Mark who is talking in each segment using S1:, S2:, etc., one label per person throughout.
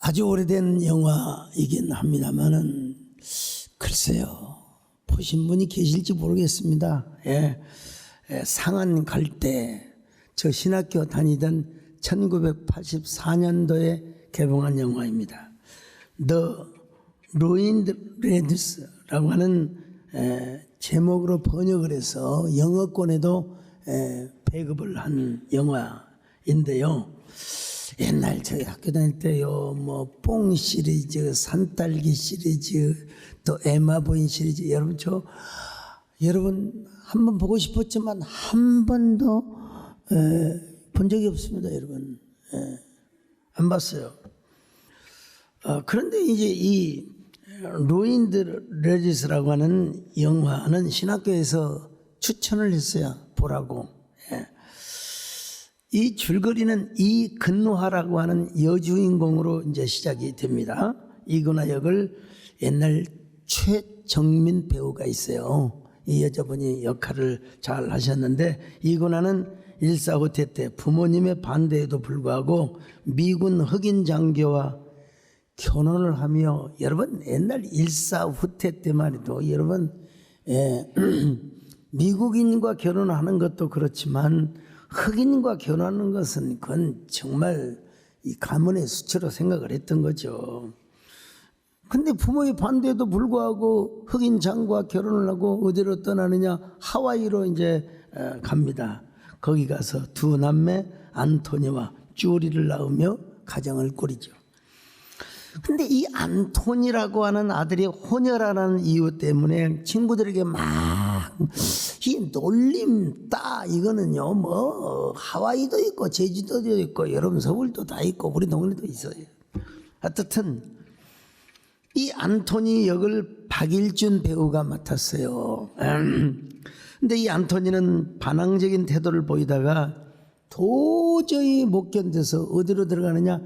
S1: 아주 오래된 영화이긴 합니다만은 글쎄요, 보신 분이 계실지 모르겠습니다. 상한 갈 때 저 신학교 다니던 1984년도에 개봉한 영화입니다. The Ruined Reds라고 하는 제목으로 번역을 해서 영어권에도 배급을 한 영화인데요. 옛날 저희 학교 다닐 때요, 뭐 뽕 시리즈, 산딸기 시리즈, 또 에마부인 시리즈, 여러분 한번 보고 싶었지만 한 번도 본 적이 없습니다, 여러분. 안 봤어요. 그런데 이제 이 루인드 레디스라고 하는 영화는 신학교에서 추천을 했어요, 보라고. 이 줄거리는 이근화라고 하는 여주인공으로 이제 시작이 됩니다. 이근화 역을 옛날 최정민 배우가 있어요. 이 여자분이 역할을 잘 하셨는데, 이근화는 일사후퇴 때 부모님의 반대에도 불구하고 미군 흑인 장교와 결혼을 하며, 여러분 옛날 일사후퇴 때 말이죠, 여러분 미국인과 결혼하는 것도 그렇지만 흑인과 결혼하는 것은 그건 정말 이 가문의 수치로 생각을 했던 거죠. 근데 부모의 반대에도 불구하고 흑인 장과 결혼을 하고 어디로 떠나느냐, 하와이로 이제 갑니다. 거기 가서 두 남매 안토니와 쭈리를 낳으며 가정을 꾸리죠. 근데 이 안토니라고 하는 아들이 혼혈하는 이유 때문에 친구들에게 막 이 놀림 따, 이거는요 뭐 하와이도 있고 제주도도 있고 여러분 서울도 다 있고 우리 동네도 있어요. 하여튼 이 안토니 역을 박일준 배우가 맡았어요. 근데 이 안토니는 반항적인 태도를 보이다가 도저히 못 견뎌서 어디로 들어가느냐,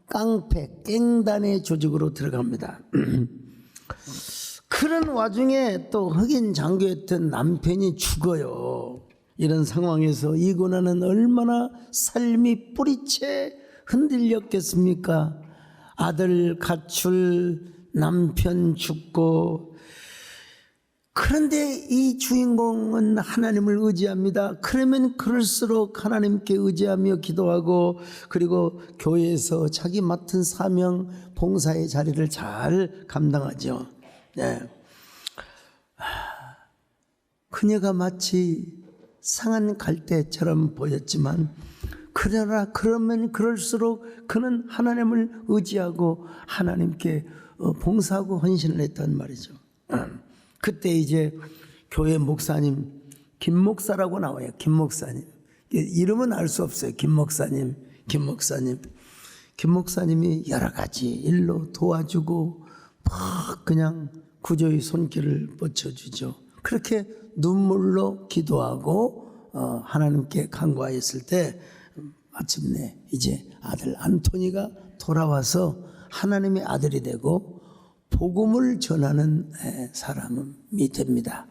S1: 깡패 깽단의 조직으로 들어갑니다. 그런 와중에 또 흑인 장교였던 남편이 죽어요. 이런 상황에서 이근화는 얼마나 삶이 뿌리채 흔들렸겠습니까? 아들 가출, 남편 죽고. 그런데 이 주인공은 하나님을 의지합니다. 그러면 그럴수록 하나님께 의지하며 기도하고, 그리고 교회에서 자기 맡은 사명, 봉사의 자리를 잘 감당하죠. 그녀가 마치 상한 갈대처럼 보였지만, 그러나 그러면 그럴수록 그는 하나님을 의지하고 하나님께 봉사하고 헌신을 했단 말이죠. 그때 이제 교회 목사님, 김 목사라고 나와요. 김 목사님. 이름은 알 수 없어요. 김 목사님, 김 목사님. 김 목사님이 여러 가지 일로 도와주고 막 그냥 구조의 손길을 뻗쳐주죠. 그렇게 눈물로 기도하고 하나님께 간구하였을 때 마침내 이제 아들 안토니가 돌아와서 하나님의 아들이 되고 복음을 전하는 사람이 됩니다.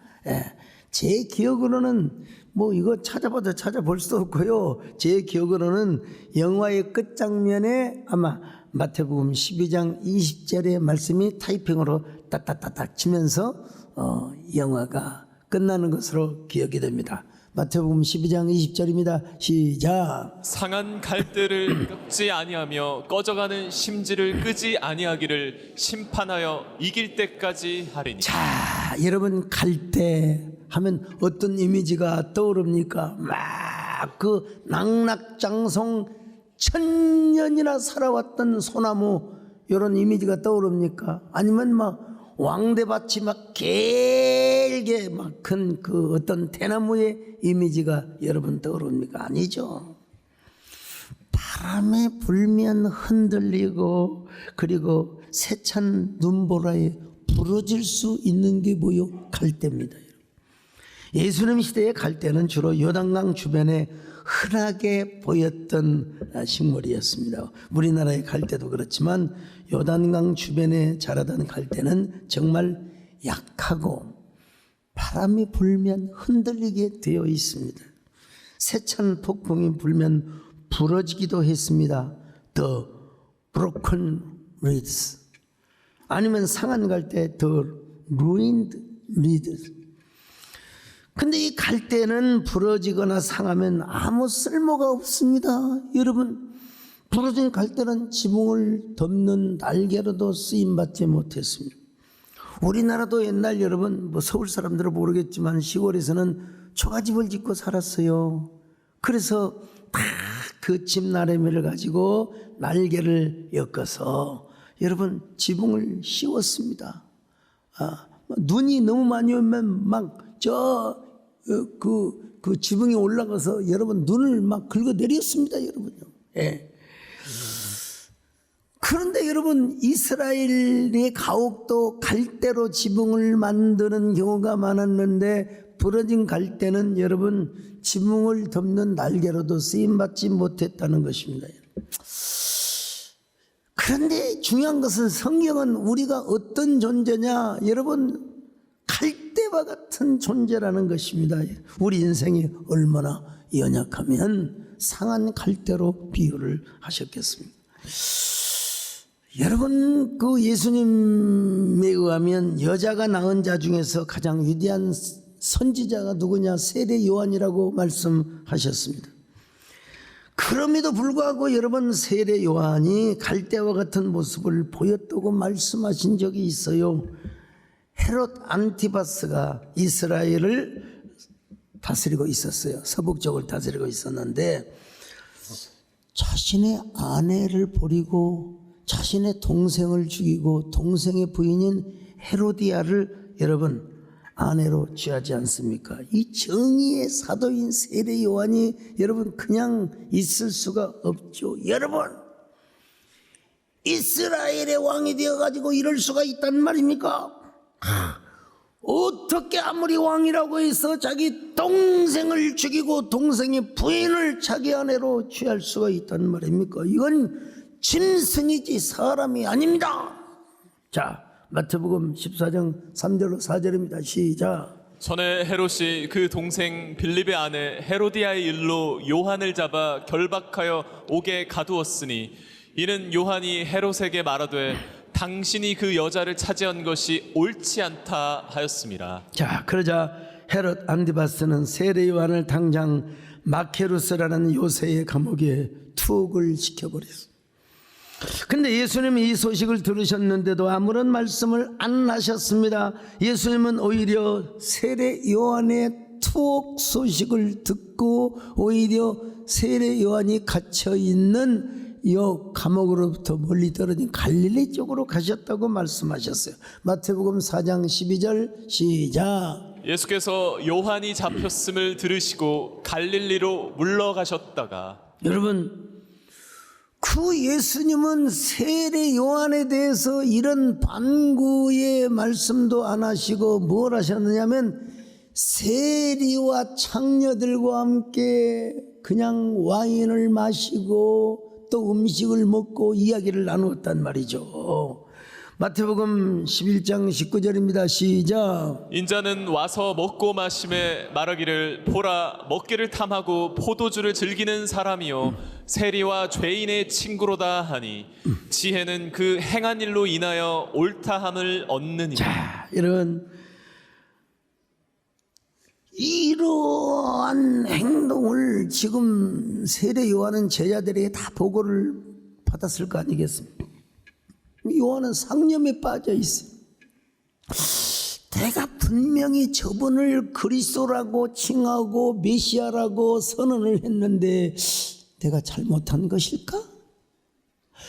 S1: 제 기억으로는 뭐 이거 찾아봐도 찾아볼 수도 없고요. 제 기억으로는 영화의 끝장면에 아마 마태복음 12장 20절의 말씀이 타이핑으로 딱딱딱딱 치면서 영화가 끝나는 것으로 기억이 됩니다. 마태복음 12장 20절입니다. 시작.
S2: 상한 갈대를 꺾지 아니하며 꺼져가는 심지를 끄지 아니하기를 심판하여 이길 때까지 하리니.
S1: 자, 여러분 갈대 하면 어떤 이미지가 떠오릅니까? 막 그 낙낙장성 천년이나 살아왔던 소나무, 이런 이미지가 떠오릅니까? 아니면 막 왕대밭이 막 길게 막 큰 그 어떤 대나무의 이미지가 여러분 떠오릅니까? 아니죠. 바람에 불면 흔들리고, 그리고 세찬 눈보라에 부러질 수 있는 게 뭐요? 갈대입니다. 예수님 시대의 갈대는 주로 요단강 주변에 흔하게 보였던 식물이었습니다. 우리나라의 갈대도 그렇지만 요단강 주변에 자라던 갈대는 정말 약하고 바람이 불면 흔들리게 되어 있습니다. 세찬 폭풍이 불면 부러지기도 했습니다. The broken reeds. 아니면 상한 갈 때 the ruined reeds. 근데 이 갈대는 부러지거나 상하면 아무 쓸모가 없습니다. 여러분, 부러진 갈대는 지붕을 덮는 날개로도 쓰임받지 못했습니다. 우리나라도 옛날 여러분, 뭐 서울 사람들은 모르겠지만 시골에서는 초가집을 짓고 살았어요. 그래서 다 그 집 나래미를 가지고 날개를 엮어서 여러분 지붕을 씌웠습니다. 눈이 너무 많이 오면 막 그 지붕에 올라가서 여러분 눈을 막 긁어내렸습니다, 여러분요. 예. 그런데 여러분, 이스라엘의 가옥도 갈대로 지붕을 만드는 경우가 많았는데 부러진 갈대는 여러분 지붕을 덮는 날개로도 쓰임받지 못했다는 것입니다. 그런데 중요한 것은 성경은 우리가 어떤 존재냐, 여러분 갈대와 같은 존재라는 것입니다. 우리 인생이 얼마나 연약하면 상한 갈대로 비유를 하셨겠습니까? 여러분, 그 예수님에 의하면 여자가 낳은 자 중에서 가장 위대한 선지자가 누구냐? 세례 요한이라고 말씀하셨습니다. 그럼에도 불구하고 여러분, 세례 요한이 갈대와 같은 모습을 보였다고 말씀하신 적이 있어요. 헤롯 안티바스가 이스라엘을 다스리고 있었어요. 서북쪽을 다스리고 있었는데 자신의 아내를 버리고 자신의 동생을 죽이고 동생의 부인인 헤로디아를 여러분 아내로 취하지 않습니까? 이 정의의 사도인 세례 요한이 여러분 그냥 있을 수가 없죠. 여러분, 이스라엘의 왕이 되어가지고 이럴 수가 있단 말입니까? 어떻게 아무리 왕이라고 해서 자기 동생을 죽이고 동생의 부인을 자기 아내로 취할 수가 있단 말입니까? 이건 짐승이지 사람이 아닙니다. 자, 마태복음 14장 3절로 4절입니다. 시작.
S2: 전에 헤롯이 그 동생 빌립의 아내 헤로디아의 일로 요한을 잡아 결박하여 옥에 가두었으니 이는 요한이 헤롯에게 말하되 당신이 그 여자를 차지한 것이 옳지 않다 하였습니다.
S1: 자, 그러자 헤롯 안티바스는 세례 요한을 당장 마케루스라는 요새의 감옥에 투옥을 시켜버렸습니다. 근데 예수님이 이 소식을 들으셨는데도 아무런 말씀을 안 하셨습니다. 예수님은 오히려 세례 요한의 투옥 소식을 듣고 오히려 세례 요한이 갇혀있는 이 감옥으로부터 멀리 떨어진 갈릴리 쪽으로 가셨다고 말씀하셨어요. 마태복음 4장 12절 시작.
S2: 예수께서 요한이 잡혔음을 들으시고 갈릴리로 물러가셨다가
S1: 여러분, 그 예수님은 세례 요한에 대해서 이런 반구의 말씀도 안 하시고 뭘 하셨느냐면 세리와 창녀들과 함께 그냥 와인을 마시고 또 음식을 먹고 이야기를 나누었단 말이죠. 마태복음 11장 19절입니다. 시작.
S2: 인자는 와서 먹고 마심에 말하기를 보라 먹기를 탐하고 포도주를 즐기는 사람이요 세리와 죄인의 친구로다 하니 지혜는 그 행한 일로 인하여 옳다함을 얻느니라.
S1: 자, 이러한 행동을 지금 세례 요한은 제자들에게 다 보고를 받았을 거 아니겠습니까? 요한은 상념에 빠져 있어요. 내가 분명히 저분을 그리스도라고 칭하고 메시아라고 선언을 했는데 내가 잘못한 것일까?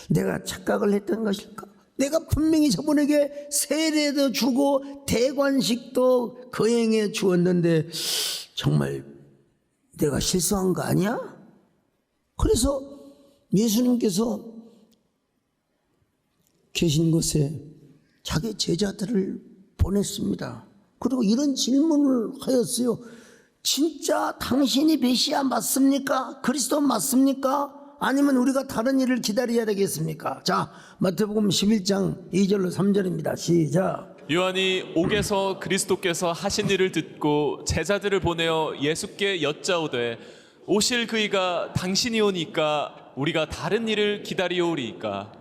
S1: 내가 착각을 했던 것일까? 내가 분명히 저분에게 세례도 주고 대관식도 거행해 주었는데 정말 내가 실수한 거 아니야? 그래서 예수님께서 계신 곳에 자기 제자들을 보냈습니다. 그리고 이런 질문을 하였어요. 진짜 당신이 메시아 맞습니까? 그리스도 맞습니까? 아니면 우리가 다른 일을 기다려야 되겠습니까? 자, 마태복음 11장 2절로 3절입니다. 시작.
S2: 요한이 옥에서 그리스도께서 하신 일을 듣고 제자들을 보내어 예수께 여짜오되 오실 그이가 당신이 오니까 우리가 다른 일을 기다리오리이까?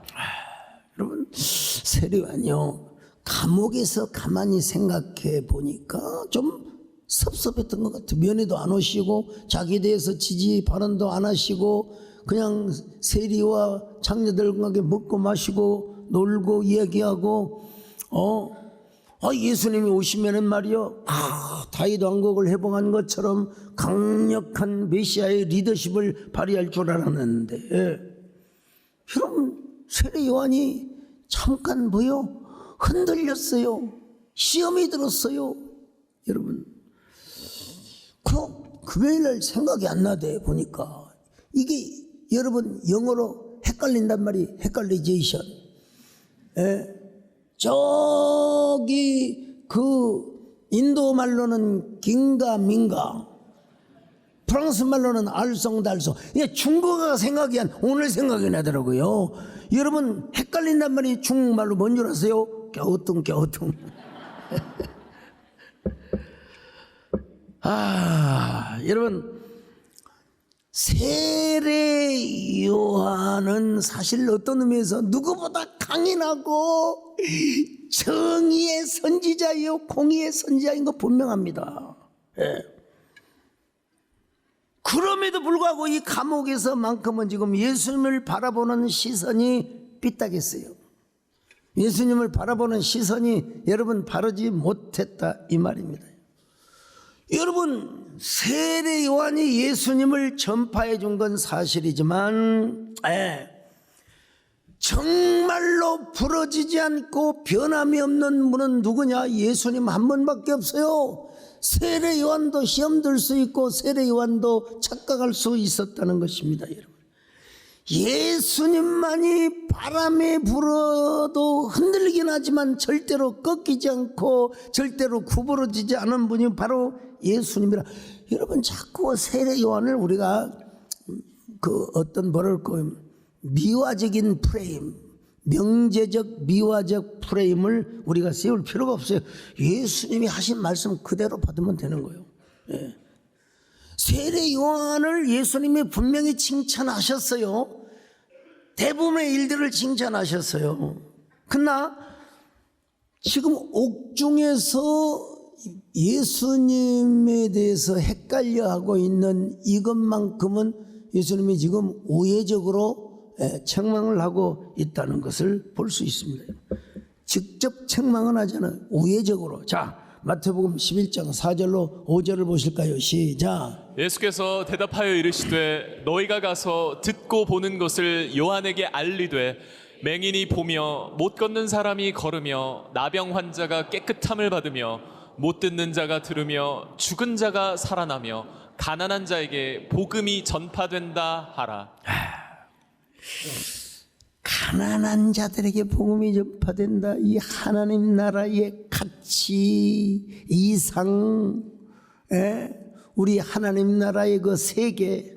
S1: 여러분, 세례요한이요, 감옥에서 가만히 생각해 보니까 좀 섭섭했던 것 같아요. 면회도 안 오시고 자기에 대해서 지지 발언도 안 하시고 그냥 세리와 장녀들과 먹고 마시고 놀고 이야기하고 예수님이 오시면은 말이요, 다윗 왕국을 회복한 것처럼 강력한 메시아의 리더십을 발휘할 줄 알았는데, 여러분 세례 요한이 잠깐 뭐요, 흔들렸어요. 시험이 들었어요. 여러분 금요일날 생각이 안 나대 보니까 이게 여러분 영어로 헷갈린단 말이 헷갈리제이션. 저기 인도 말로는 긴가 민가, 프랑스 말로는 알쏭달쏭. 이게 중국어가 생각이 오늘 생각이 나더라고요. 여러분 헷갈린단 말이 중국말로 뭔 줄 아세요? 겨우뚱. 여러분 세례 요한은 사실 어떤 의미에서 누구보다 강인하고 정의의 선지자이요 공의의 선지자인 거 분명합니다. 그럼에도 불구하고 이 감옥에서만큼은 지금 예수님을 바라보는 시선이 삐딱했어요. 예수님을 바라보는 시선이 여러분 바르지 못했다 이 말입니다. 여러분 세례 요한이 예수님을 전파해 준 건 사실이지만 정말로 부러지지 않고 변함이 없는 분은 누구냐? 예수님 한 분밖에 없어요. 세례 요한도 시험 들 수 있고 세례 요한도 착각할 수 있었다는 것입니다. 여러분 예수님만이 바람에 불어도 흔들리긴 하지만 절대로 꺾이지 않고 절대로 구부러지지 않은 분이 바로 예수님이라. 여러분 자꾸 세례 요한을 우리가 미화적인 프레임, 명제적 미화적 프레임을 우리가 세울 필요가 없어요. 예수님이 하신 말씀 그대로 받으면 되는 거예요. 세례 요한을 예수님이 분명히 칭찬하셨어요. 대부분의 일들을 칭찬하셨어요. 그러나 지금 옥중에서 예수님에 대해서 헷갈려하고 있는 이것만큼은 예수님이 지금 우회적으로 책망을 하고 있다는 것을 볼 수 있습니다. 직접 책망은 하잖아요. 우회적으로. 자, 마태복음 11장 4절로 5절을 보실까요? 시작.
S2: 예수께서 대답하여 이르시되 너희가 가서 듣고 보는 것을 요한에게 알리되 맹인이 보며 못 걷는 사람이 걸으며 나병 환자가 깨끗함을 받으며 못 듣는 자가 들으며 죽은 자가 살아나며 가난한 자에게 복음이 전파된다 하라.
S1: 가난한 자들에게 복음이 전파된다. 이 하나님 나라의 가치, 이상, 우리 하나님 나라의 그 세계,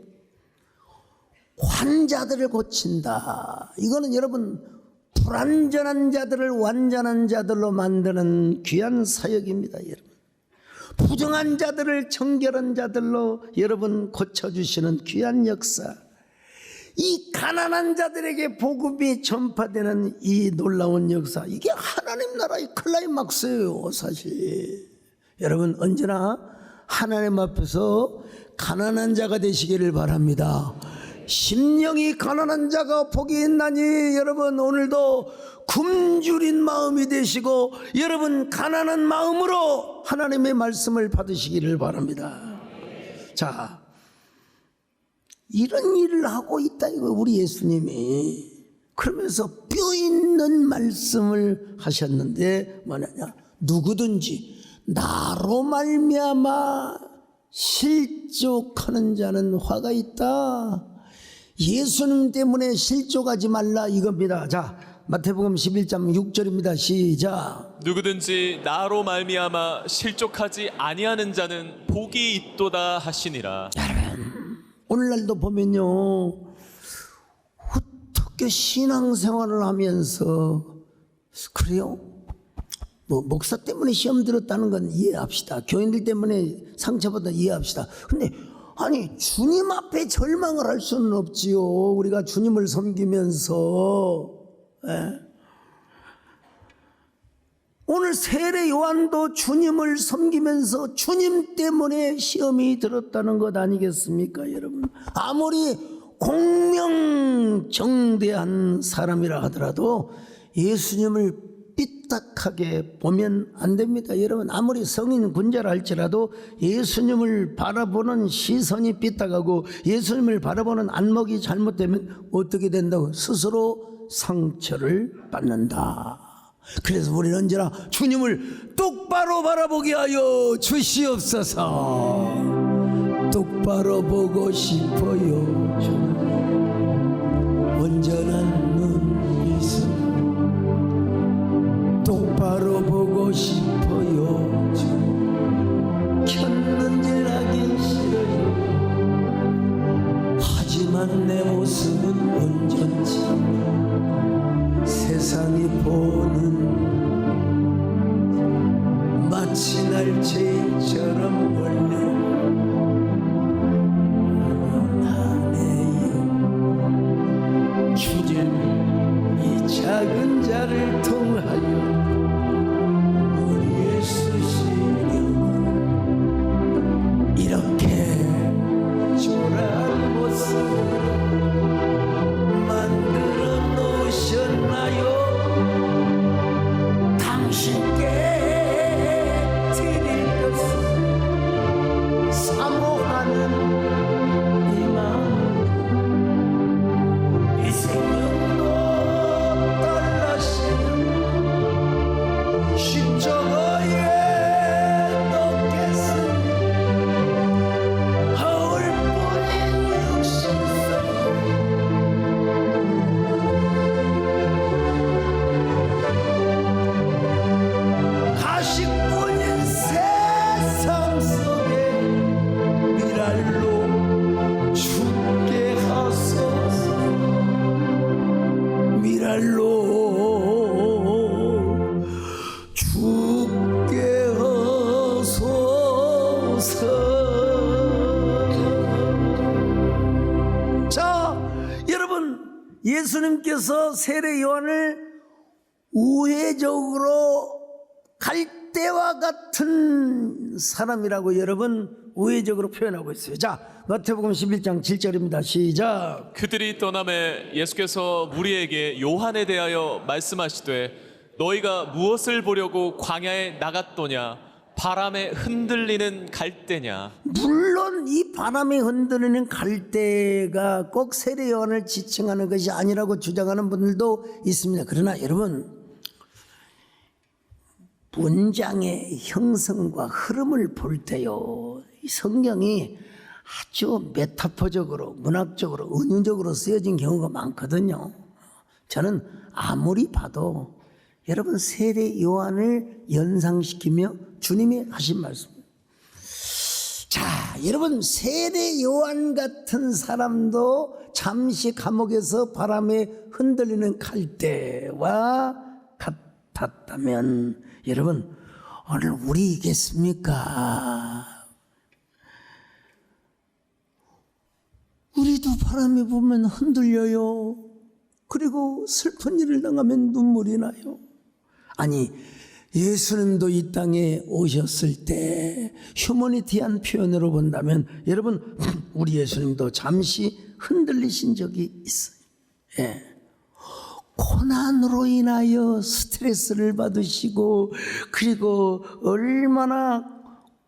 S1: 환자들을 고친다. 이거는 여러분 불완전한 자들을 완전한 자들로 만드는 귀한 사역입니다. 여러분 부정한 자들을 정결한 자들로 여러분 고쳐주시는 귀한 역사. 이 가난한 자들에게 복음이 전파되는 이 놀라운 역사, 이게 하나님 나라의 클라이막스예요. 사실 여러분 언제나 하나님 앞에서 가난한 자가 되시기를 바랍니다. 심령이 가난한 자가 복이 있나니. 여러분 오늘도 굶주린 마음이 되시고 여러분 가난한 마음으로 하나님의 말씀을 받으시기를 바랍니다. 자, 이런 일을 하고 있다 이거 우리 예수님이. 그러면서 뼈 있는 말씀을 하셨는데 뭐냐냐, 누구든지 나로 말미암아 실족하는 자는 화가 있다. 예수님 때문에 실족하지 말라 이겁니다. 자, 마태복음 11장 6절입니다. 시작.
S2: 누구든지 나로 말미암아 실족하지 아니하는 자는 복이 있도다 하시니라.
S1: 오늘날도 보면요, 어떻게 신앙생활을 하면서 그래요? 뭐 목사 때문에 시험 들었다는 건 이해합시다. 교인들 때문에 상처받아 이해합시다. 근데 아니 주님 앞에 절망을 할 수는 없지요. 우리가 주님을 섬기면서 세례 요한도 주님을 섬기면서 주님 때문에 시험이 들었다는 것 아니겠습니까, 여러분? 아무리 공명정대한 사람이라 하더라도 예수님을 삐딱하게 보면 안 됩니다. 여러분, 아무리 성인 군자라 할지라도 예수님을 바라보는 시선이 삐딱하고 예수님을 바라보는 안목이 잘못되면 어떻게 된다고? 스스로 상처를 받는다. 그래서 우리는 언제나 주님을 똑바로 바라보게 하여 주시옵소서. 똑바로 보고 싶어요. 주님. 온전한 눈이서 똑바로 보고 싶어요. 주님. 켰는 일 하긴 싫어요. 하지만 내 모습은 온전치 않아. 세상이 보는 마치 날채처럼 원래 하네요. 주님, 이 작은 자를 통하여 우리의 쓰시려고 이렇게 초라한 모습으로 만들어 놓으셨나요? 당신께 드릴 것을 사모하는 이 마음, 이 생명도 떨라시는 십자가에 넣겠으니 허울뿐인 육신성 가식뿐인 세상 속에 미랄로 죽게 하소서. 미랄로 죽게 하소서. 자, 여러분, 예수님께서 세례 요한을 우회적으로 갈대와 같은 사람이라고 여러분 우회적으로 표현하고 있어요. 자, 마태복음 11장 7절입니다. 시작.
S2: 그들이 떠남에 예수께서 무리에게 요한에 대하여 말씀하시되 너희가 무엇을 보려고 광야에 나갔더냐? 바람에 흔들리는 갈대냐?
S1: 물론 이 바람에 흔들리는 갈대가 꼭 세례 요한을 지칭하는 것이 아니라고 주장하는 분들도 있습니다. 그러나 여러분, 문장의 형성과 흐름을 볼 때요, 이 성경이 아주 메타포적으로, 문학적으로, 은유적으로 쓰여진 경우가 많거든요. 저는 아무리 봐도 여러분 세례 요한을 연상시키며 주님이 하신 말씀. 자, 여러분 세례 요한 같은 사람도 잠시 감옥에서 바람에 흔들리는 갈대와 같았다면 여러분 오늘 우리겠습니까? 우리도 바람에 보면 흔들려요. 그리고 슬픈 일을 당하면 눈물이 나요. 아니, 예수님도 이 땅에 오셨을 때 휴머니티한 표현으로 본다면 여러분 우리 예수님도 잠시 흔들리신 적이 있어요. 예. 고난으로 인하여 스트레스를 받으시고 그리고 얼마나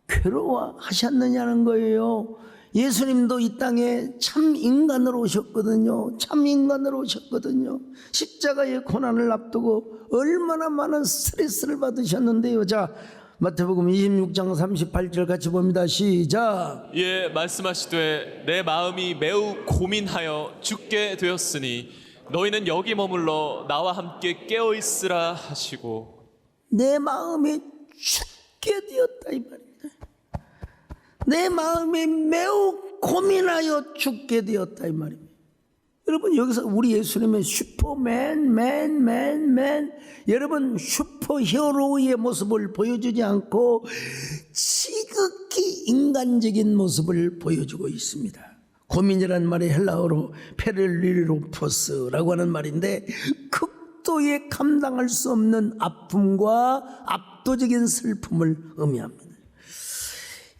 S1: 괴로워하셨느냐는 거예요. 예수님도 이 땅에 참 인간으로 오셨거든요. 참 인간으로 오셨거든요. 십자가의 고난을 앞두고 얼마나 많은 스트레스를 받으셨는데요. 자, 마태복음 26장 38절 같이 봅니다. 시작.
S2: 예, 말씀하시되 내 마음이 매우 고민하여 죽게 되었으니 너희는 여기 머물러 나와 함께 깨어 있으라 하시고.
S1: 내 마음이 죽게 되었다 이 말입니다. 내 마음이 매우 고민하여 죽게 되었다 이 말입니다. 여러분 여기서 우리 예수님은 슈퍼맨, 맨 여러분 슈퍼 히어로의 모습을 보여주지 않고 지극히 인간적인 모습을 보여주고 있습니다. 고민이란 말이 헬라어로 페렐리로포스라고 하는 말인데 도에 감당할 수 없는 아픔과 압도적인 슬픔을 의미합니다.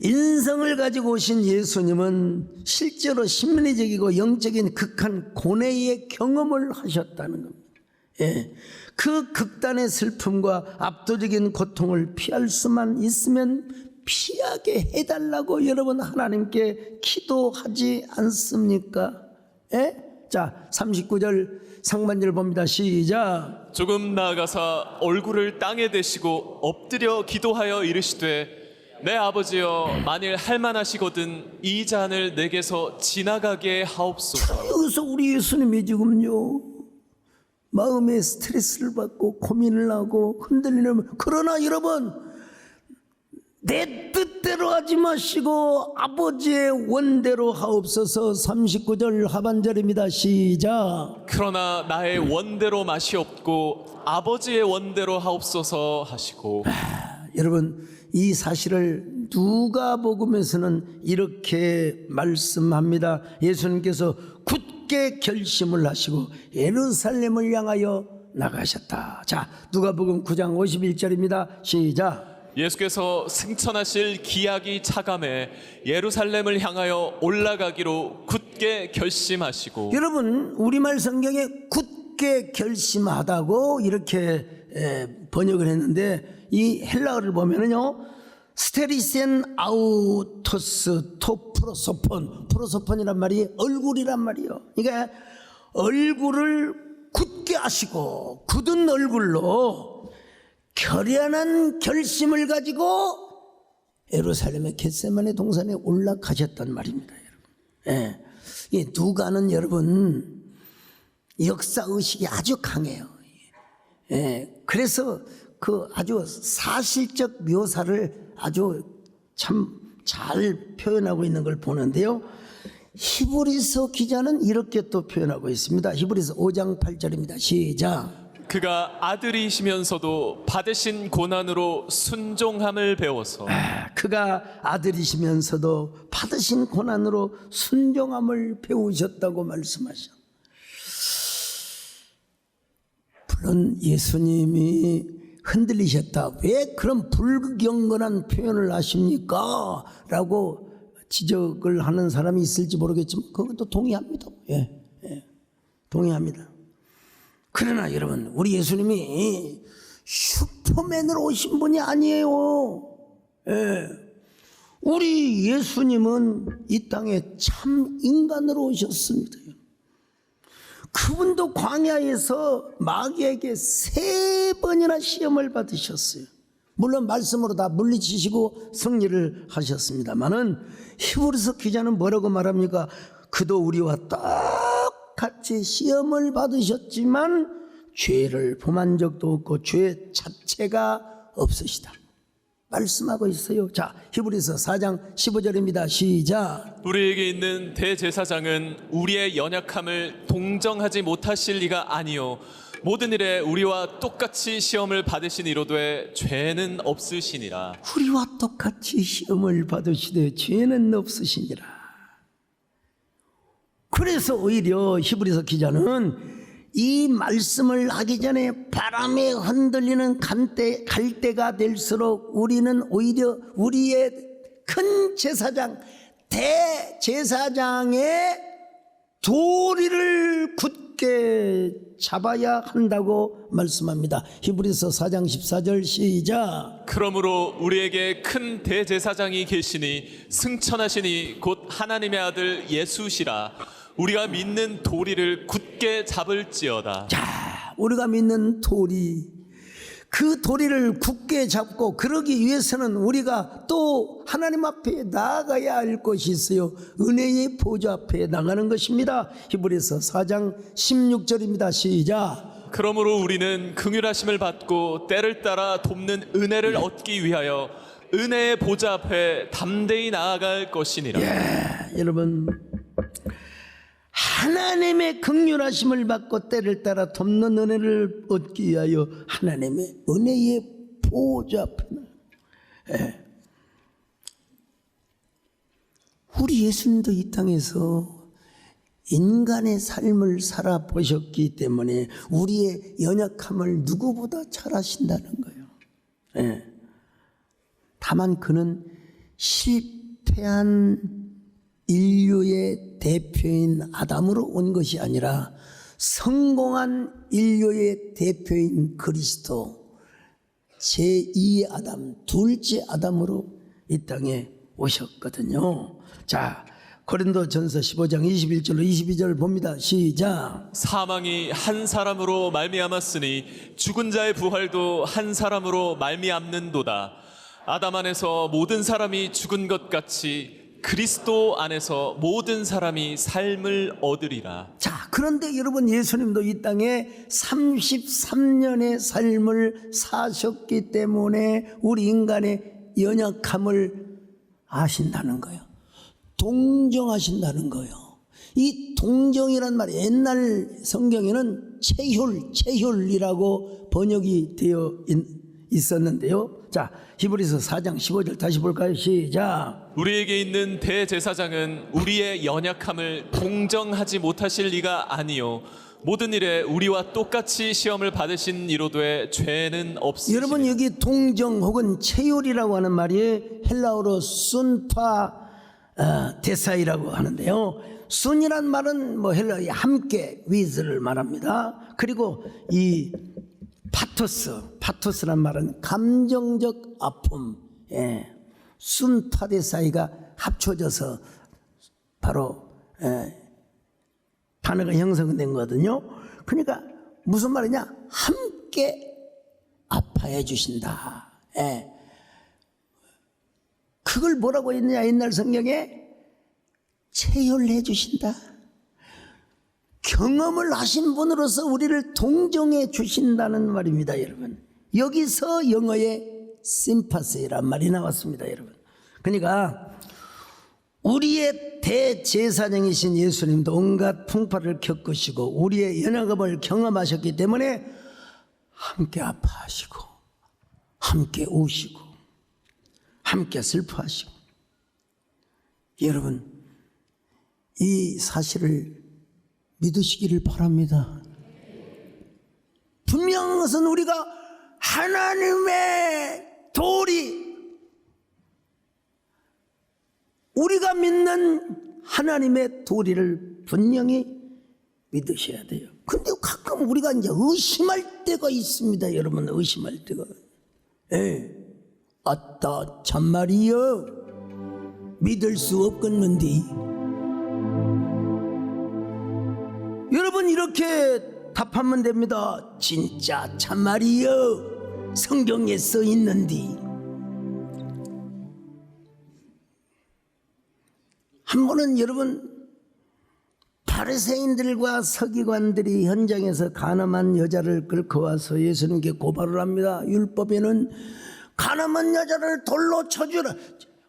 S1: 인성을 가지고 오신 예수님은 실제로 심리적이고 영적인 극한 고뇌의 경험을 하셨다는 겁니다. 예, 그 극단의 슬픔과 압도적인 고통을 피할 수만 있으면 피하게 해달라고 여러분 하나님께 기도하지 않습니까? 예? 자, 39절 상반절 봅니다. 시작.
S2: 조금 나아가사 얼굴을 땅에 대시고 엎드려 기도하여 이르시되 내 아버지여 만일 할만하시거든 이 잔을 내게서 지나가게 하옵소서.
S1: 여기서 우리 예수님이 지금요 마음에 스트레스를 받고 고민을 하고 흔들리는, 그러나 여러분 내 뜻대로 하지 마시고 아버지의 원대로 하옵소서. 39절 하반절입니다. 시작.
S2: 그러나 나의 원대로 맛이 없고 아버지의 원대로 하옵소서 하시고.
S1: 여러분 이 사실을 누가복음에서는 이렇게 말씀합니다. 예수님께서 굳게 결심을 하시고 예루살렘을 향하여 나가셨다. 자, 누가복음 9장 51절입니다. 시작.
S2: 예수께서 승천하실 기약이 차감해 예루살렘을 향하여 올라가기로 굳게 결심하시고.
S1: 여러분 우리말 성경에 굳게 결심하다고 이렇게 번역을 했는데 이 헬라어를 보면은요 스테리센 아우토스 토 프로소폰, 프로소폰이란 말이 얼굴이란 말이요. 그러니까 얼굴을 굳게 하시고 굳은 얼굴로 결연한 결심을 가지고 예루살렘의 겟세마네 동산에 올라가셨단 말입니다, 여러분. 예. 이 누가는 여러분 역사 의식이 아주 강해요. 예. 그래서 그 아주 사실적 묘사를 아주 참 잘 표현하고 있는 걸 보는데요. 히브리서 기자는 이렇게 또 표현하고 있습니다. 히브리서 5장 8절입니다. 시작.
S2: 그가 아들이시면서도 받으신 고난으로 순종함을 배워서.
S1: 그가 아들이시면서도 받으신 고난으로 순종함을 배우셨다고 말씀하셨. 물론 예수님이 흔들리셨다. 왜 그런 불경건한 표현을 하십니까? 라고 지적을 하는 사람이 있을지 모르겠지만 그것도 동의합니다. 예, 동의합니다. 그러나 여러분 우리 예수님이 슈퍼맨으로 오신 분이 아니에요. 예. 우리 예수님은 이 땅에 참 인간으로 오셨습니다. 그분도 광야에서 마귀에게 3번이나 시험을 받으셨어요. 물론 말씀으로 다 물리치시고 승리를 하셨습니다만은 히브리서 기자는 뭐라고 말합니까? 그도 우리와 똑같이 시험을 받으셨지만 죄를 범한 적도 없고 죄 자체가 없으시다 말씀하고 있어요. 자, 히브리서 4장 15절입니다. 시작.
S2: 우리에게 있는 대제사장은 우리의 연약함을 동정하지 못하실 리가 아니요 모든 일에 우리와 똑같이 시험을 받으시니로되 죄는 없으시니라.
S1: 우리와 똑같이 시험을 받으시되 죄는 없으시니라. 그래서 오히려 히브리서 기자는 이 말씀을 하기 전에 바람에 흔들리는 갈대가 될수록 우리는 오히려 우리의 큰 제사장 대제사장의 도리를 굳게 잡아야 한다고 말씀합니다. 히브리서 4장 14절 시작.
S2: 그러므로 우리에게 큰 대제사장이 계시니 승천하시니 곧 하나님의 아들 예수시라. 우리가 믿는 도리를 굳게 잡을지어다.
S1: 자, 우리가 믿는 도리, 그 도리를 굳게 잡고 그러기 위해서는 우리가 또 하나님 앞에 나아가야 할 것이 있어요. 은혜의 보좌 앞에 나가는 것입니다. 히브리서 4장 16절입니다. 시작.
S2: 그러므로 우리는 긍휼하심을 받고 때를 따라 돕는 은혜를 얻기 위하여 은혜의 보좌 앞에 담대히 나아갈 것이니라.
S1: 여러분 하나님의 긍휼하심을 받고 때를 따라 돕는 은혜를 얻기 위하여 하나님의 은혜의 보좌 앞에 우리 예수님도 이 땅에서 인간의 삶을 살아보셨기 때문에 우리의 연약함을 누구보다 잘 아신다는 거예요. 예. 다만 그는 실패한 인류의 대표인 아담으로 온 것이 아니라 성공한 인류의 대표인 그리스도, 제2의 아담, 둘째 아담으로 이 땅에 오셨거든요. 자, 고린도전서 15장 21절로 22절 봅니다. 시작.
S2: 사망이 한 사람으로 말미암았으니 죽은 자의 부활도 한 사람으로 말미암는도다. 아담 안에서 모든 사람이 죽은 것 같이 그리스도 안에서 모든 사람이 삶을 얻으리라.
S1: 자, 그런데 여러분, 예수님도 이 땅에 33년의 삶을 사셨기 때문에 우리 인간의 연약함을 아신다는 거예요. 동정하신다는 거예요. 이 동정이란 말이 옛날 성경에는 체혈이라고 번역이 되어 있었는데요. 자, 히브리서 4장 15절 다시 볼까요? 시작.
S2: 우리에게 있는 대제사장은 우리의 연약함을 동정하지 못하실 리가 아니요 모든 일에 우리와 똑같이 시험을 받으신 이로되 죄는 없으시니.
S1: 여러분, 여기 동정 혹은 체혈이라고 하는 말이 헬라어로 순파 데사이라고 하는데요. 순이란 말은 뭐 헬라어에 함께, 위즈를 말합니다. 그리고 이 파토스란 말은 감정적 아픔, 순파데사이가 합쳐져서 바로 단어가 형성된 거거든요. 그러니까 무슨 말이냐? 함께 아파해 주신다. 그걸 뭐라고 했느냐? 옛날 성경에 체혈해 주신다. 경험을 하신 분으로서 우리를 동정해 주신다는 말입니다, 여러분. 여기서 영어의 심파시란 말이 나왔습니다, 여러분. 그러니까 우리의 대제사장이신 예수님도 온갖 풍파를 겪으시고 우리의 연약함을 경험하셨기 때문에 함께 아파하시고 함께 우시고 함께 슬퍼하시고. 여러분, 이 사실을 믿으시기를 바랍니다. 분명한 것은 우리가 하나님의 도리, 우리가 믿는 하나님의 도리를 분명히 믿으셔야 돼요. 근데 가끔 우리가 이제 의심할 때가 있습니다. 여러분, 의심할 때가. 아따, 참말이여, 믿을 수 없겠는디. 여러분, 이렇게 답하면 됩니다. 진짜 참말이여, 성경에 써 있는디. 한 번은 여러분, 바리새인들과 서기관들이 현장에서 가늠한 여자를 끌고 와서 예수님께 고발을 합니다. 율법에는 가늠한 여자를 돌로 쳐주라.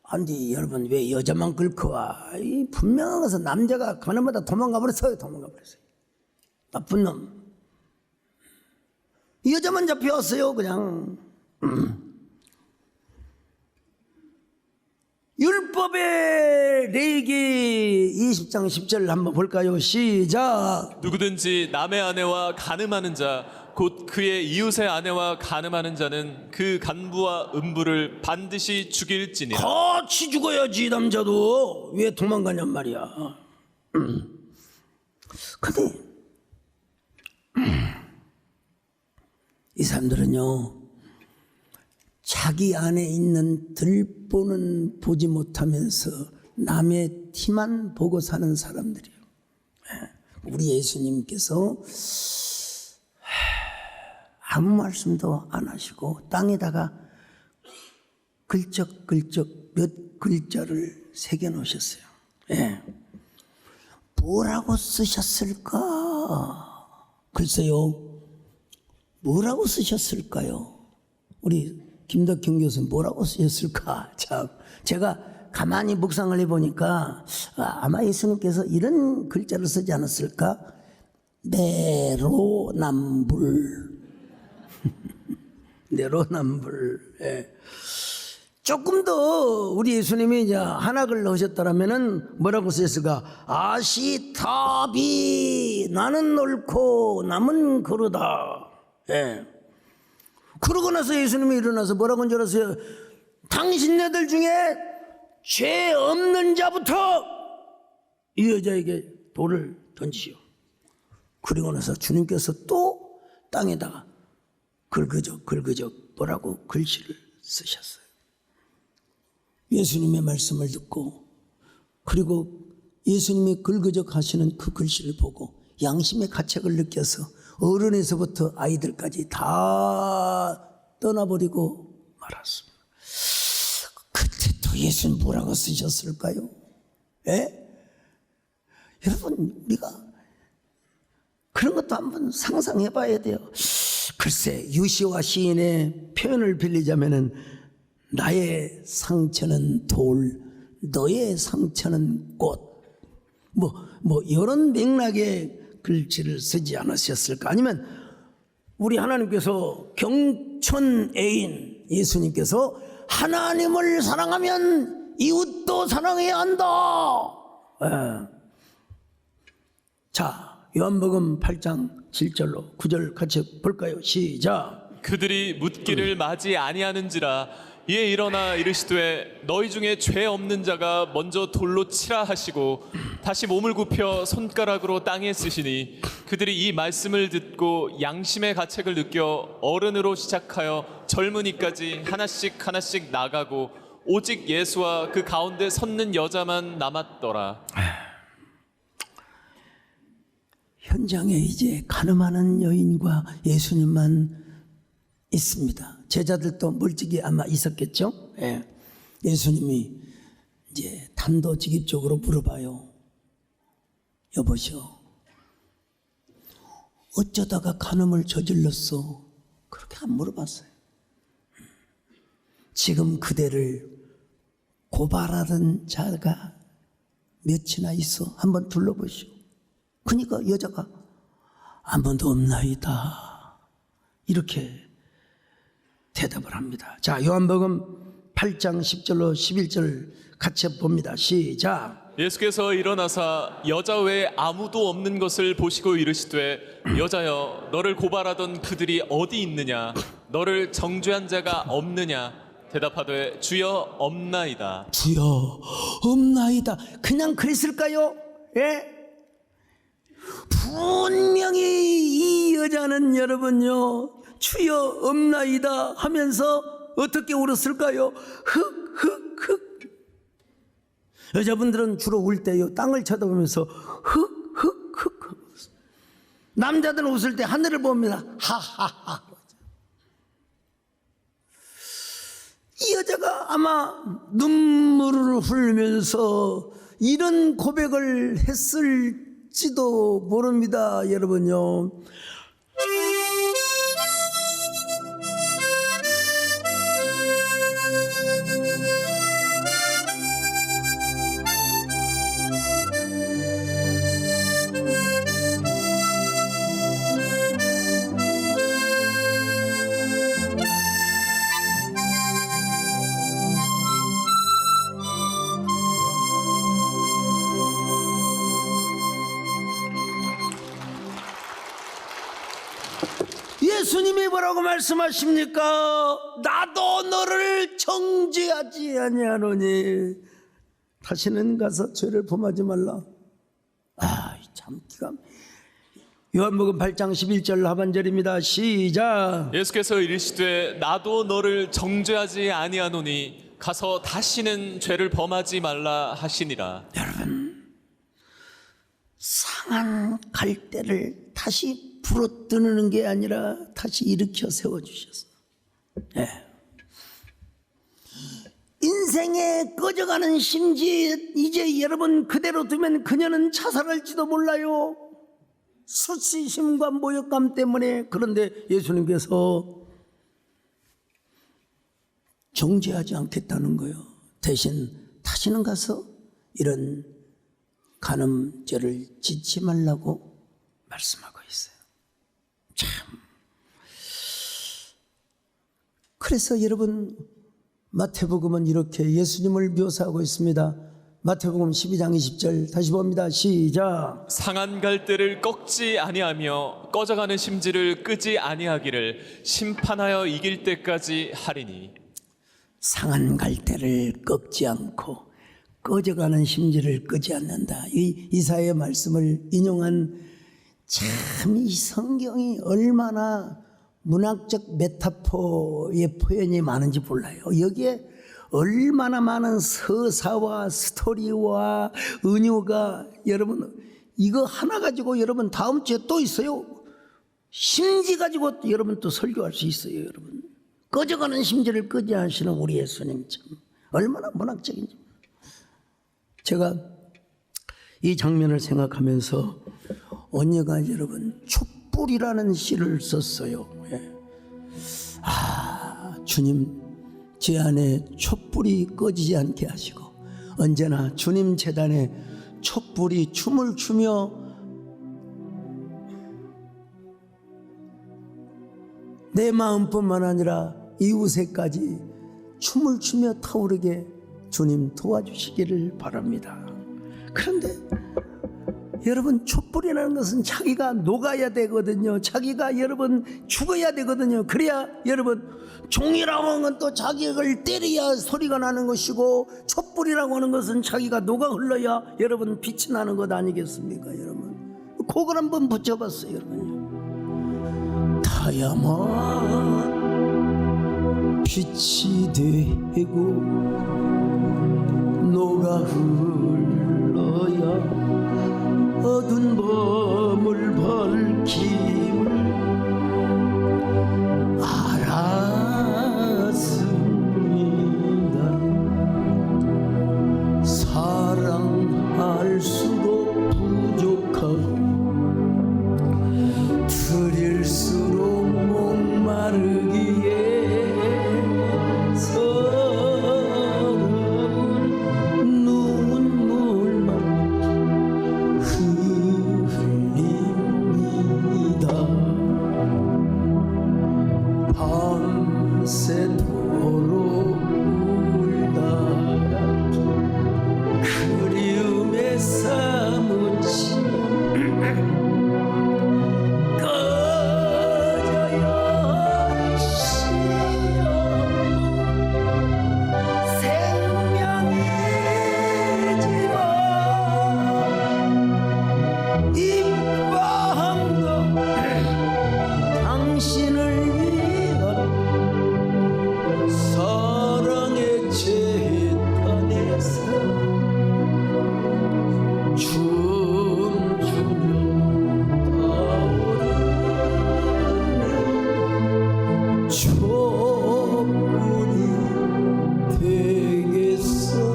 S1: 아니, 여러분, 왜 여자만 끌고 와? 이 분명한 것은 남자가 가늠하다 도망가 버렸어요. 나쁜 놈. 이 여자만 잡혀왔어요, 그냥. 율법의 레위기 20장 10절 한번 볼까요? 시작.
S2: 누구든지 남의 아내와 간음하는 자 곧 그의 이웃의 아내와 간음하는 자는 그 간부와 음부를 반드시 죽일지니라.
S1: 같이 죽어야지, 남자도. 왜 도망가냔 말이야. 근데 이 사람들은요, 자기 안에 있는 들보는 보지 못하면서 남의 티만 보고 사는 사람들이에요. 우리 예수님께서 아무 말씀도 안 하시고 땅에다가 글쩍글쩍 몇 글자를 새겨 놓으셨어요. 뭐라고 쓰셨을까? 글쎄요, 뭐라고 쓰셨을까요? 우리 김덕형 교수는 뭐라고 쓰셨을까? 참, 제가 가만히 묵상을 해보니까 아마 예수님께서 이런 글자를 쓰지 않았을까? 내로남불. 내로남불. 조금 더 우리 예수님이 이제 한학을 넣으셨더라면은 뭐라고 쓰였을까? 아시타비 나는 옳고 남은 그르다. 예. 그러고 나서 예수님이 일어나서 뭐라고 한 줄 아세요? 당신네들 중에 죄 없는 자부터 이 여자에게 돌을 던지시오. 그리고 나서 주님께서 또 땅에다가 긁으적 뭐라고 글씨를 쓰셨어요. 예수님의 말씀을 듣고 그리고 예수님이 긁으적 하시는 그 글씨를 보고 양심의 가책을 느껴서 어른에서부터 아이들까지 다 떠나버리고 말았습니다. 그때 또 예수님 뭐라고 쓰셨을까요? 예? 여러분 우리가 그런 것도 한번 상상해 봐야 돼요. 글쎄 유시와 시인의 표현을 빌리자면은 나의 상처는 돌, 너의 상처는 꽃. 뭐 이런 맥락의 글씨를 쓰지 않으셨을까? 아니면 우리 하나님께서 경촌 애인 예수님께서 하나님을 사랑하면 이웃도 사랑해야 한다. 예. 자, 요한복음 8장 7절로 9절 같이 볼까요? 시작.
S2: 그들이 묻기를 맞이 아니하는지라 이에 일어나 이르시되 너희 중에 죄 없는 자가 먼저 돌로 치라 하시고 다시 몸을 굽혀 손가락으로 땅에 쓰시니 그들이 이 말씀을 듣고 양심의 가책을 느껴 어른으로 시작하여 젊은이까지 하나씩 나가고 오직 예수와 그 가운데 섰는 여자만 남았더라.
S1: 현장에 이제 가늠하는 여인과 예수님만 있습니다. 제자들도 멀찍이 아마 있었겠죠. 예. 예수님이 이제 단도직입적으로 물어봐요. 여보시오, 어쩌다가 간음을 저질렀어? 그렇게 안 물어봤어요. 지금 그대를 고발하는 자가 몇이나 있어? 한번 둘러보시오. 그러니까 여자가 아무도 없나이다 이렇게 대답을 합니다. 자, 요한복음 8장 10절로 11절 같이 봅니다. 시작.
S2: 예수께서 일어나사 여자 외에 아무도 없는 것을 보시고 이르시되 여자여 너를 고발하던 그들이 어디 있느냐 너를 정죄한 자가 없느냐 대답하되 주여 없나이다.
S1: 주여 없나이다. 그냥 그랬을까요? 예? 분명히 이 여자는 여러분요 주여 없나이다 하면서 어떻게 울었을까요? 흑. 여자분들은 주로 울 때요 땅을 쳐다보면서 흑. 남자들은 웃을 때 하늘을 봅니다. 하하하. 이 여자가 아마 눈물을 흘리면서 이런 고백을 했을지도 모릅니다. 여러분요. 예수님이 뭐라고 말씀하십니까? 나도 너를 정죄하지 아니하노니 다시는 가서 죄를 범하지 말라. 참 기가. 요한복음 8장 11절 하반절입니다. 시작.
S2: 예수께서 이르시되 나도 너를 정죄하지 아니하노니 가서 다시는 죄를 범하지 말라 하시니라.
S1: 여러분, 상한 갈대를 다시 부러뜨는 게 아니라 다시 일으켜 세워주셨어요. 네. 인생에 꺼져가는 심지 이제 여러분 그대로 두면 그녀는 자살할지도 몰라요. 수치심과 모욕감 때문에. 그런데 예수님께서 정죄하지 않겠다는 거예요. 대신 다시는 가서 이런 간음죄를 짓지 말라고 말씀하고 있어요. 참. 그래서 여러분 마태복음은 이렇게 예수님을 묘사하고 있습니다. 마태복음 12장 20절 다시 봅니다. 시작.
S2: 상한 갈대를 꺾지 아니하며 꺼져가는 심지를 끄지 아니하기를 심판하여 이길 때까지 하리니.
S1: 상한 갈대를 꺾지 않고 꺼져가는 심지를 끄지 않는다. 이 이사야의 말씀을 인용한 참 이 성경이 얼마나 문학적 메타포의 표현이 많은지 몰라요. 여기에 얼마나 많은 서사와 스토리와 은유가, 여러분 이거 하나 가지고 여러분 다음 주에 또 있어요. 심지 가지고 여러분 또 설교할 수 있어요. 여러분 꺼져가는 심지를 끄지 않으시는 우리 예수님 참 얼마나 문학적인지. 제가 이 장면을 생각하면서 언니가 여러분 촛불이라는 시를 썼어요. 주님 제 안에 촛불이 꺼지지 않게 하시고 언제나 주님 제단에 촛불이 춤을 추며 내 마음뿐만 아니라 이웃에까지 춤을 추며 타오르게 주님 도와주시기를 바랍니다. 그런데 여러분 촛불이라는 것은 자기가 녹아야 되거든요. 자기가 여러분 죽어야 되거든요. 그래야 여러분 종이라고 하는 건 또 자기를 때려야 소리가 나는 것이고 촛불이라고 하는 것은 자기가 녹아 흘러야 여러분 빛이 나는 것 아니겠습니까? 여러분 그걸 한번 붙여봤어요. 여러분요. 타야만 빛이 되고 녹아 흘러야 어두운 밤을 밝힘을 알았습니다. 사랑할수록 부족하고 드릴수록 목마르기에 서러운 눈물만 밤새도록 울다가 그리움에 사무치 꺼져야 시험 생명의 지와 이 밤도 당신을 위한 사랑의 재단에서 춤추며 타오르는 촛불이 되겠어요.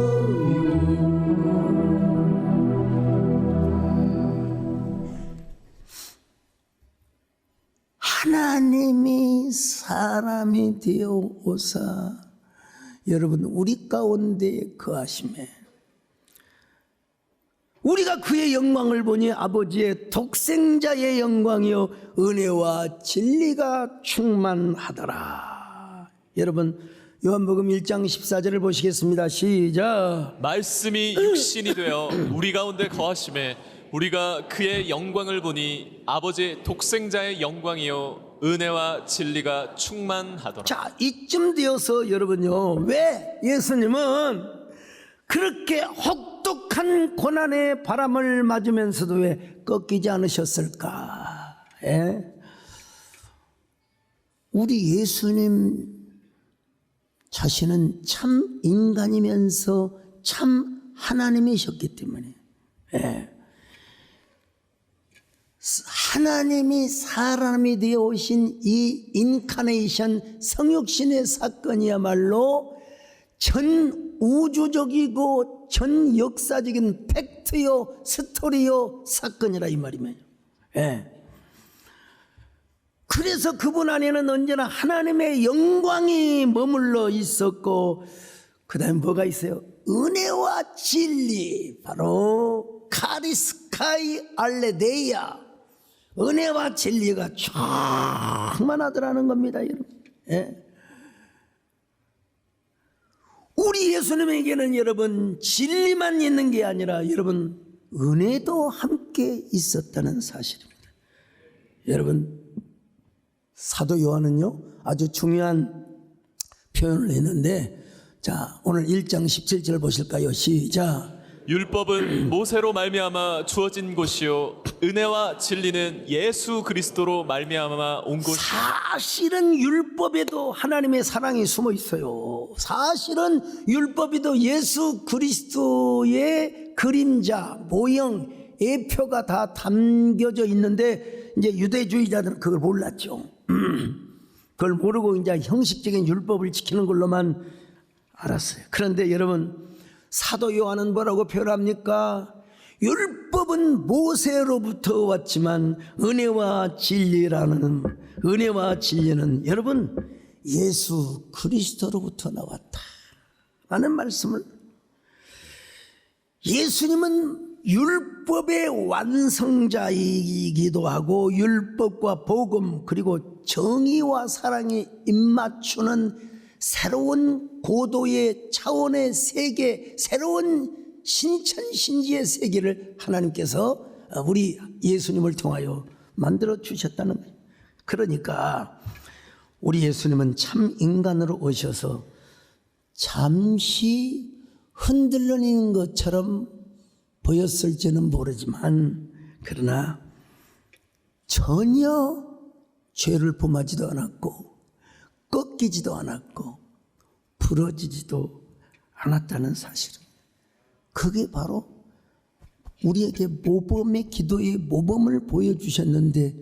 S1: 하나님이 사람이 되어 오사 여러분 우리 가운데 거하심에 우리가 그의 영광을 보니 아버지의 독생자의 영광이요 은혜와 진리가 충만하더라. 여러분 요한복음 1장 14절을 보시겠습니다. 시작.
S2: 말씀이 육신이 되어 우리 가운데 거하심에 우리가 그의 영광을 보니 아버지의 독생자의 영광이요 은혜와 진리가 충만하더라.
S1: 자, 이쯤 되어서 여러분요 왜 예수님은 그렇게 혹독한 고난의 바람을 맞으면서도 왜 꺾이지 않으셨을까? 우리 예수님 자신은 참 인간이면서 참 하나님이셨기 때문에 하나님이 사람이 되어 오신 이 인카네이션 성육신의 사건이야말로 전 우주적이고 전 역사적인 팩트요 스토리요 사건이라 이 말이에요. 그래서 그분 안에는 언제나 하나님의 영광이 머물러 있었고 그 다음에 뭐가 있어요? 은혜와 진리, 바로 카리스카이 알레데이아, 은혜와 진리가 충만하더라는 겁니다. 여러분. 우리 예수님에게는 여러분 진리만 있는 게 아니라 여러분 은혜도 함께 있었다는 사실입니다. 여러분 사도 요한은요 아주 중요한 표현을 했는데, 자 오늘 1장 17절 보실까요? 시작.
S2: 율법은 모세로 말미암아 주어진 것이요 은혜와 진리는 예수 그리스도로 말미암아 온 것이요.
S1: 사실은 율법에도 하나님의 사랑이 숨어 있어요. 사실은 율법에도 예수 그리스도의 그림자, 모형, 예표가 다 담겨져 있는데 이제 유대주의자들은 그걸 몰랐죠. 그걸 모르고 이제 형식적인 율법을 지키는 걸로만 알았어요. 그런데 여러분 사도 요한은 뭐라고 표현합니까? 율법은 모세로부터 왔지만 은혜와 진리는 여러분 예수 그리스도로부터 나왔다 라는 말씀을, 예수님은 율법의 완성자이기도 하고 율법과 복음 그리고 정의와 사랑이 입맞추는 새로운 고도의 차원의 세계, 새로운 신천신지의 세계를 하나님께서 우리 예수님을 통하여 만들어 주셨다는 거예요. 그러니까 우리 예수님은 참 인간으로 오셔서 잠시 흔들리는 것처럼 보였을지는 모르지만 그러나 전혀 죄를 범하지도 않았고 꺾이지도 않았고 부러지지도 않았다는 사실입니다. 그게 바로 우리에게 모범의 기도의 모범을 보여주셨는데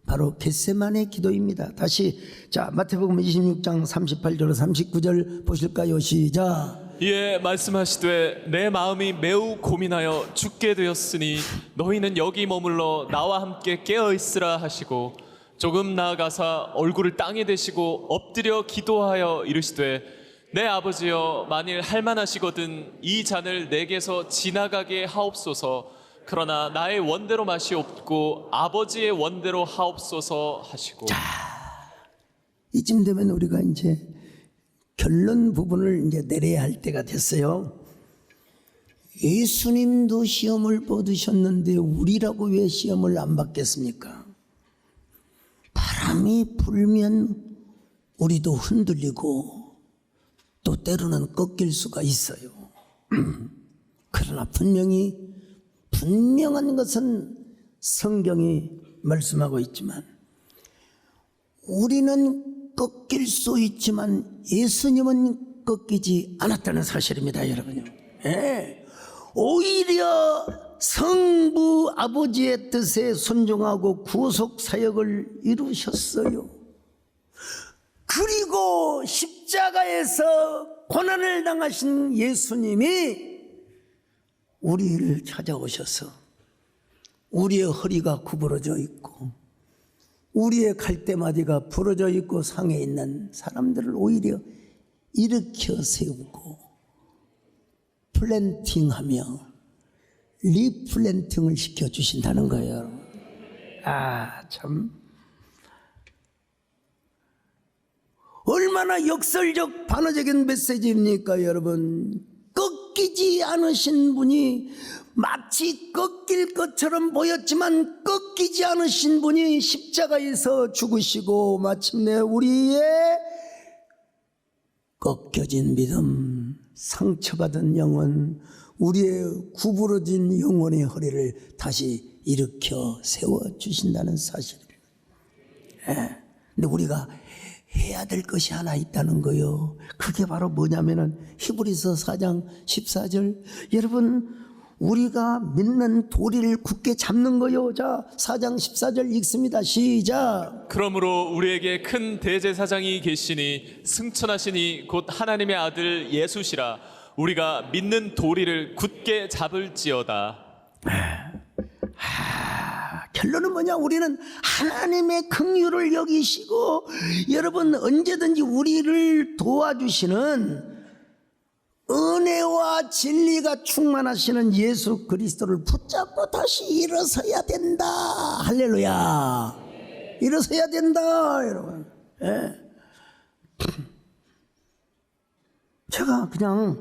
S1: 바로 겟세마네 기도입니다. 다시 자 마태복음 26장 38절 39절 보실까요? 시작.
S2: 이에 말씀하시되 내 마음이 매우 고민하여 죽게 되었으니 너희는 여기 머물러 나와 함께 깨어 있으라 하시고 조금 나아가사 얼굴을 땅에 대시고 엎드려 기도하여 이르시되 내 아버지여 만일 할만하시거든 이 잔을 내게서 지나가게 하옵소서. 그러나 나의 원대로 맛이 없고 아버지의 원대로 하옵소서 하시고.
S1: 이쯤 되면 우리가 이제 결론 부분을 이제 내려야 할 때가 됐어요. 예수님도 시험을 받으셨는데 우리라고 왜 시험을 안 받겠습니까? 바람이 불면 우리도 흔들리고 또 때로는 꺾일 수가 있어요. 그러나 분명한 것은 성경이 말씀하고 있지만 우리는 꺾일 수 있지만 예수님은 꺾이지 않았다는 사실입니다, 여러분요. 예. 오히려 성부 아버지의 뜻에 순종하고 구속 사역을 이루셨어요. 그리고 십자가에서 고난을 당하신 예수님이 우리를 찾아오셔서 우리의 허리가 구부러져 있고 우리의 갈대마디가 부러져 있고 상해 있는 사람들을 오히려 일으켜 세우고 플랜팅하며 리플랜팅을 시켜주신다는 거예요. 참 얼마나 역설적 반어적인 메시지입니까, 여러분. 꺾이지 않으신 분이 마치 꺾일 것처럼 보였지만 꺾이지 않으신 분이 십자가에서 죽으시고 마침내 우리의 꺾여진 믿음, 상처받은 영혼, 우리의 구부러진 영혼의 허리를 다시 일으켜 세워주신다는 사실입니다. 근데 우리가 해야 될 것이 하나 있다는 거요. 그게 바로 뭐냐면은 히브리서 4장 14절. 여러분, 우리가 믿는 도리를 굳게 잡는 거요. 자, 4장 14절 읽습니다. 시작.
S2: 그러므로 우리에게 큰 대제사장이 계시니 승천하시니 곧 하나님의 아들 예수시라. 우리가 믿는 도리를 굳게 잡을지어다.
S1: 결론은 뭐냐? 우리는 하나님의 긍휼을 여기시고 여러분 언제든지 우리를 도와주시는 은혜와 진리가 충만하시는 예수 그리스도를 붙잡고 다시 일어서야 된다. 할렐루야. 일어서야 된다, 여러분. 제가 그냥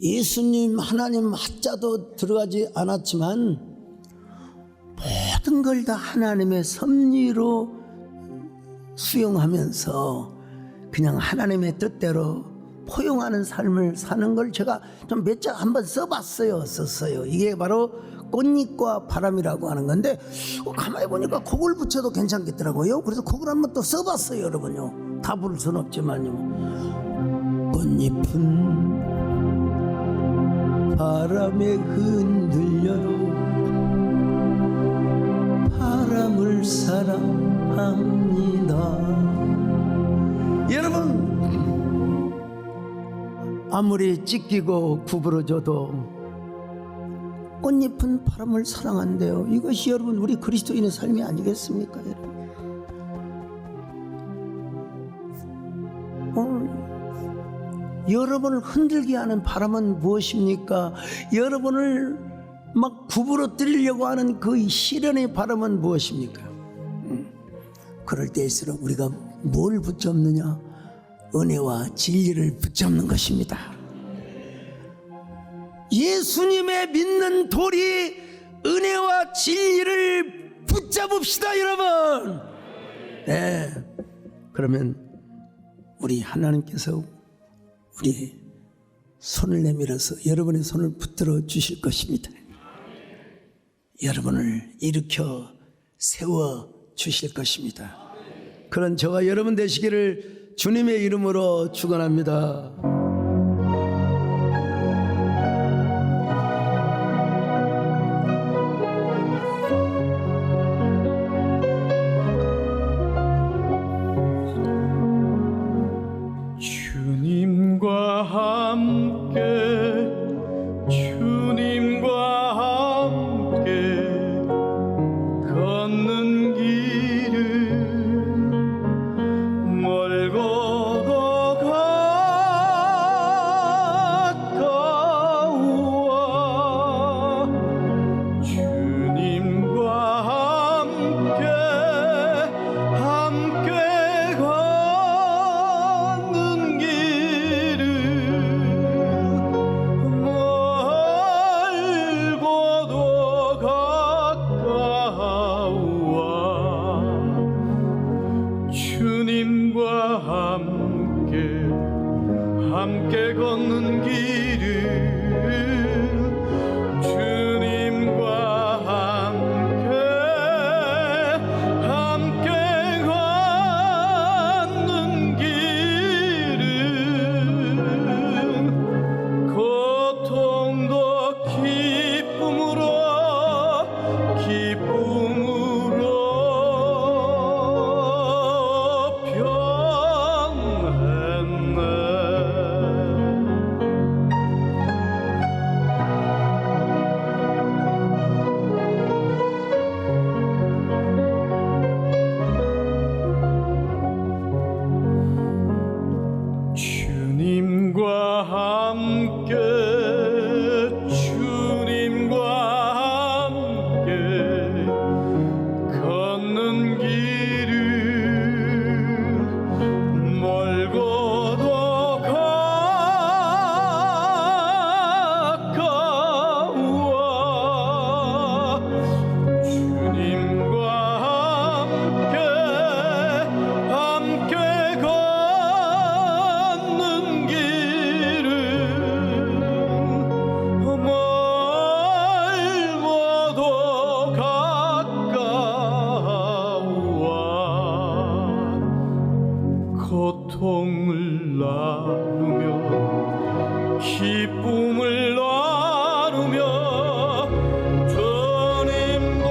S1: 예수님 하나님 한자도 들어가지 않았지만 모든 걸 다 하나님의 섭리로 수용하면서 그냥 하나님의 뜻대로 포용하는 삶을 사는 걸 제가 좀 몇 장 한번 썼어요. 이게 바로 꽃잎과 바람이라고 하는 건데 가만히 보니까 곡을 붙여도 괜찮겠더라고요. 그래서 곡을 한번 또 써봤어요, 여러분요. 다 부를 수는 없지만요. 꽃잎은 바람에 흔들려도 바람을 사랑합니다. 여러분, 아무리 찢기고 구부러져도 꽃잎은 바람을 사랑한대요. 이것이 여러분 우리 그리스도인의 삶이 아니겠습니까? 여러분, 오늘 여러분을 흔들게 하는 바람은 무엇입니까? 여러분을 막 구부러뜨리려고 하는 그 시련의 바람은 무엇입니까? 그럴 때일수록 우리가 뭘 붙잡느냐? 은혜와 진리를 붙잡는 것입니다. 예수님의 믿는 돌이 은혜와 진리를 붙잡읍시다, 여러분. 네. 그러면 우리 하나님께서 우리 손을 내밀어서 여러분의 손을 붙들어 주실 것입니다. 여러분을 일으켜 세워 주실 것입니다. 그런 저와 여러분 되시기를 주님의 이름으로 축원합니다.
S2: 주님과 함께 걷는 길은 멀고도 가까워 주님과 함께 걷는 길은 멀고도 가까워 주님과 함께 걷는 길은 주님과 함께 걷는 길은 고통도 기쁨으로 주님과 함께 걷는 길은 멀고도 가까워 주님과 함께 걷는 길은 멀고도 가까워 고통을 나누며 기쁨을 나누며 주님과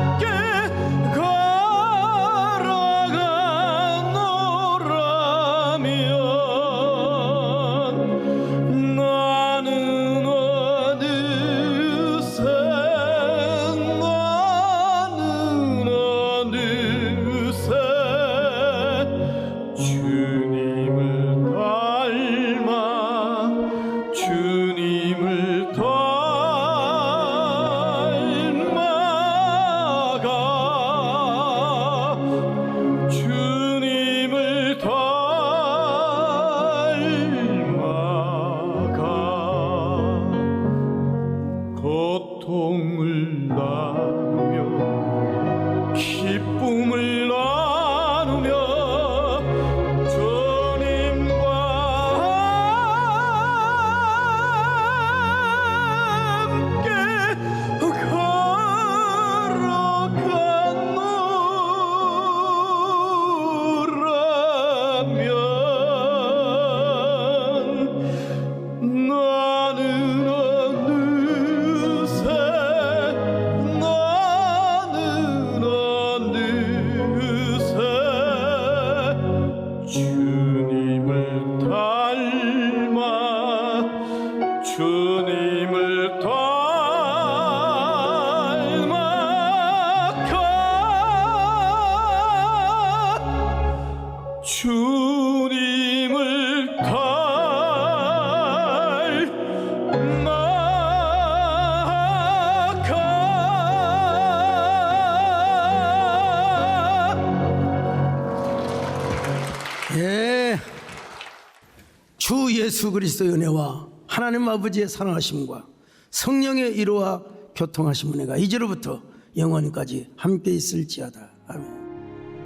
S2: 함께 걸어가노라면 나는 어느새 주님을 닮아가 주님을 주님을
S1: 예, 주 예수 그리스도의 은혜와 하나님 아버지의 사랑하심과 성령의 이루와 교통하신 은혜가 이제로부터 영원히까지 함께 있을지어다. 아멘.